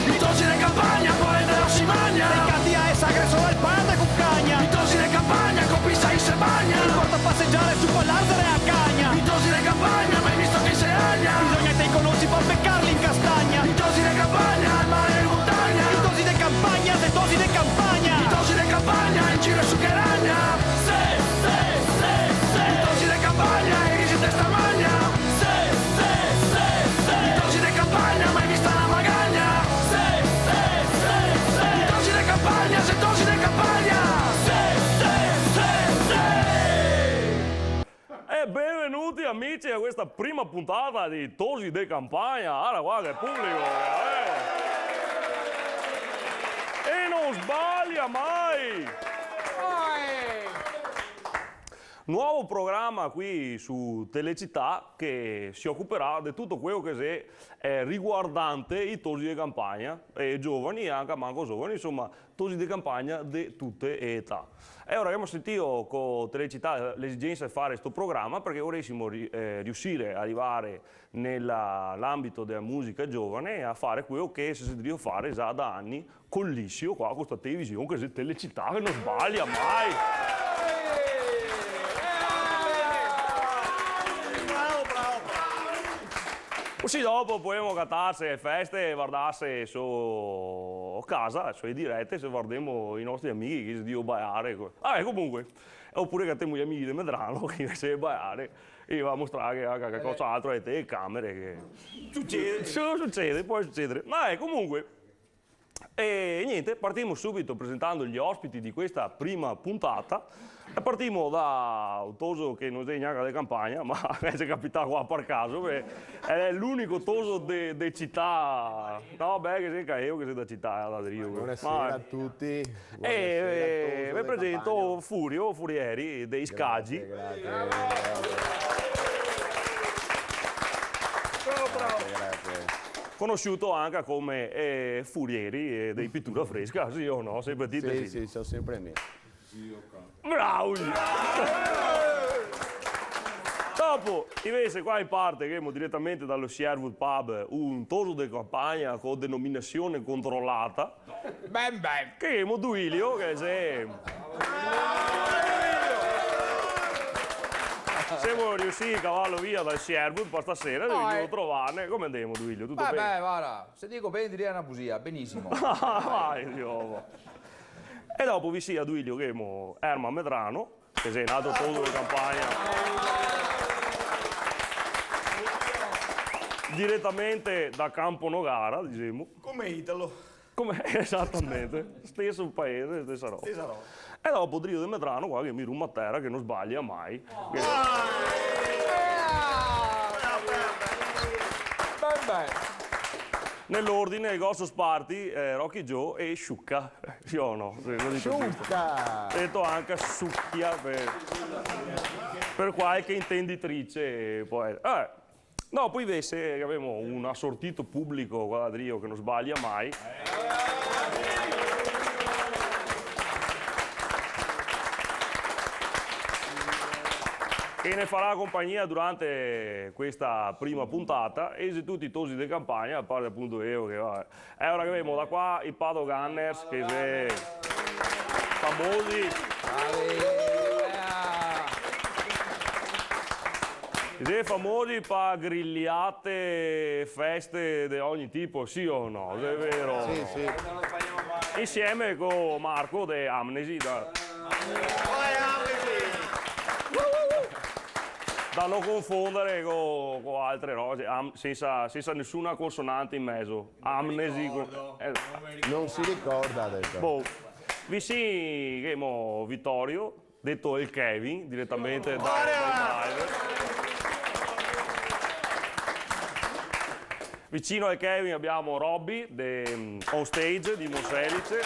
Mitosi de campagna, poi de la simagna. Dei catti a essa che sono il pane con cagna. Mitosi de campagna, con pizza in Sebagna. Mi porta a passeggiare su quell'albero e a cagna. Mitosi de campagna, mai visto che se agna. Bisogna che conosci per beccarli in castagna. Mitosi de campagna, al mare e in montagna. Mitosi de campagna, se dosi de campagna. Mitosi de campagna, in giro su Cheragna. Mitosi de campagna, e risi testa magna. Mitosi de campagna, mai vista la magagna. Mitosi de campagna, se dosi de campagna. E benvenuti amici a questa prima puntata di Tosi de Campagna. Guarda qua che pubblico! E non sbaglia mai! Nuovo programma qui su Telecittà che si occuperà di tutto quello che è riguardante i tosi di campagna, e giovani e anche manco giovani, insomma, tosi di campagna di tutte le età. E ora abbiamo sentito con Telecittà l'esigenza di fare questo programma perché vorremmo riuscire ad arrivare nell'ambito della musica giovane e a fare quello che si deve fare già da anni con l'Issio, qua con questa televisione che è Telecittà che non sbaglia mai. Così dopo possiamo cattarsi le feste e guardarsi su casa, sulle dirette, se guardiamo i nostri amici che si dicono baiare. Vabbè, comunque, oppure che abbiamo gli amici di Medrano che invece di baiare e va a mostrare che cosa altro è telecamere che succede, può succedere. Vabbè, comunque, e niente, partiamo subito presentando gli ospiti di questa prima puntata. E partiamo da un toso che non è neanche di campagna, ma ci è capitato qua per caso, è l'unico toso di città, no beh che sei caio che sei da città, da Rio. Buonasera a tutti. E vi presento Furio Furieri dei Scagi. Grazie. Conosciuto anche come Furieri dei Pittura Fresca, sì o no? Sempre dite Sì, sono sempre me. Bravo! Dopo, invece, qua in parte, che abbiamo direttamente dallo Sherwood Pub un toso di campagna con denominazione controllata. Ben. Che abbiamo Duilio, che c'è. Siamo riusciti a cavallo via dal Sherwood per stasera, dobbiamo trovarne. Come andiamo, Duilio? Tutto bene? Vabbè, guarda, se dico bene direi una bugia, benissimo. Vai, Dio. E dopo vi sia Duilio che abbiamo Erma Medrano, che è nato toso di campagna. Direttamente da Campo Nogara, diciamo. Come Italo. Esattamente, stesso paese, stessa roba. E dopo Drio di Medrano, qua che mi rumma a terra, che non sbaglia mai. Ben. Nell'ordine, Gosso Sparti, Rocky Joe e Sciucca. Sì o no? Sciucca! Detto anche Succhia per qualche intenditrice. Poi. No, poi invece abbiamo un assortito pubblico qua a Drio che non sbaglia mai. Che ne farà compagnia durante questa prima puntata e se tutti i tosi di campagna, a parte appunto io che va. E ora che abbiamo da qua i Pado Gunners che sono famosi. Siete famosi per grigliate, feste di ogni tipo, sì o no? È vero? Sì. Insieme con Marco de Amnesi. Da non confondere con altre cose, senza nessuna consonante in mezzo. Amnesi. Non si ricorda adesso. Boh. Vicini che mo Vittorio, detto il Kevin, direttamente dal live. Vicino al Kevin abbiamo Robby, on stage di Monselice.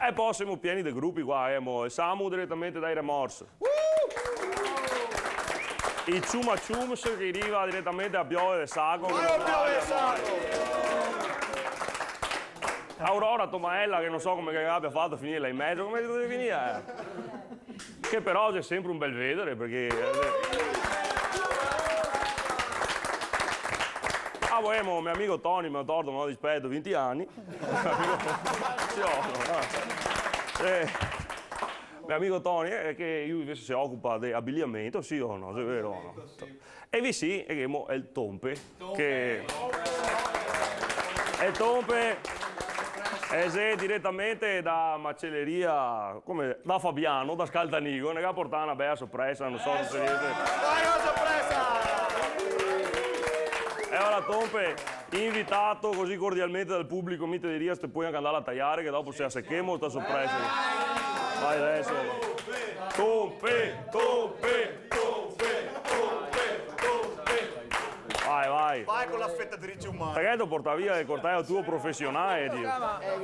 E poi siamo pieni di gruppi qua, abbiamo il Samu direttamente dai Remorse. Il Ciuma Ciums che arriva direttamente a Piove del Sago. Aurora Tomaella che non so come abbia fatto a finire là in mezzo, come deve finire? Che però c'è sempre un bel vedere perché Ah, volevo, mio amico Tony mi ha torto, non ho dispetto, 20 anni. Mio amico Tony, che io invece si occupa di abbigliamento, sì o no, è vero o no? E vi sì, è il Tompe, che... È il Tompe, se direttamente da macelleria, come da Fabiano, da Scaldanigo, ne ha portato una bella sorpresa, non so se riesce. Vai una sorpresa! E ora Tompe, invitato così cordialmente dal pubblico, mi te diria se puoi anche andare a tagliare, che dopo se secchemo sta sorpresa. Vai adesso. Tompe, Tompe, Tompe, Tompe, Tompe. Vai. Vai con l'affettatrice umana. Perché tu porta via il corteo tuo professionale, Dio?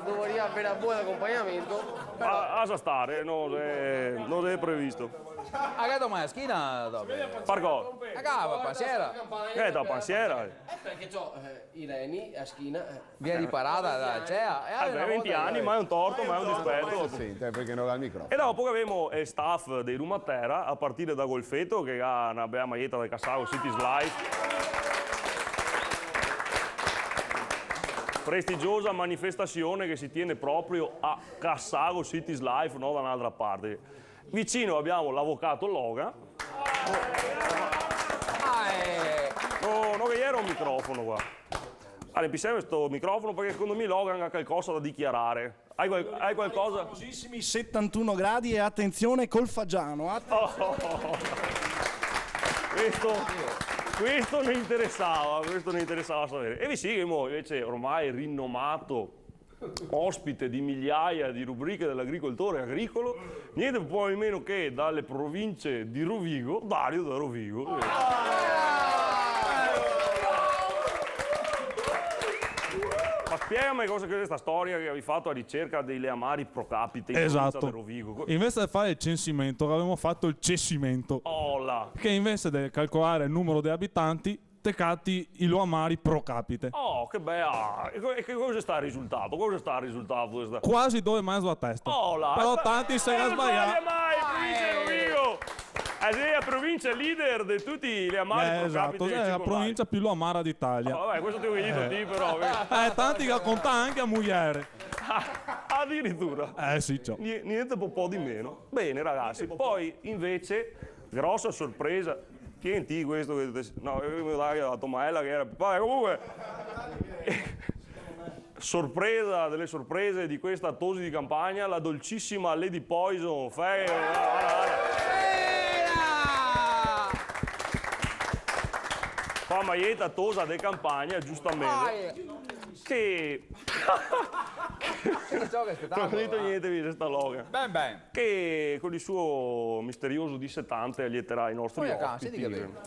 Doveria avere buon accompagnamento. A stare, non è previsto. A che domani, schina dopo? Parco, A cava, pensiera. che è da pansiera? Perché ho i reni a schina. Via di parata da CEA. 20 anni, ma è un torto, ma è un dispetto. Sì, perché non ha il microfono. E dopo che abbiamo il staff dei Rumatera, a partire da Golfetto, che ha una bella maglietta del Cassago Cities Life. Prestigiosa manifestazione che si tiene proprio a Cassago Cities Life, non da un'altra parte. Vicino abbiamo l'avvocato Logan. No, che era un microfono qua. Allora, mi questo microfono perché secondo me Logan ha qualcosa da dichiarare. Hai qualcosa? Famosissimi 71 gradi e attenzione col fagiano. Questo mi interessava sapere. E vi sì, che invece ormai rinomato ospite di migliaia di rubriche dell'agricoltore agricolo, niente po' meno che dalle province di Rovigo, Dario da Rovigo. Ma spiegami cosa è questa storia che avevi fatto a ricerca dei leamari pro capite in provincia di Rovigo. Invece di fare il censimento, avevamo fatto il cessimento. Là. Che invece di calcolare il numero di abitanti, teccati i leamari pro capite. Oh, che bella! E che cosa sta il risultato? Cosa sta il risultato? Quasi 2,5 a testa. Là. Però tanti se ne sbagliano. mai, provincia di Rovigo! È la provincia leader di tutti i leamari pro Esatto, capite è la provincia più leamara d'Italia. Vabbè, questo ti ho detto te, però. Tanti che conta anche a mugliere. Addirittura. Sì, ciò. Niente po' di meno. Bene, ragazzi. Poi, invece, grossa sorpresa. Tieni questo che... No, io mi dai la Tomaella che era... Vabbè, comunque... Sorpresa delle sorprese di questa tosi di campagna, la dolcissima Lady Poison. Fa maglietta tosa de campagna, giustamente. Che... Non ho detto niente di questa Logan. Ben. Che con il suo misterioso dissetante allieterà i nostri Poi a casa, ospiti. senti che bello.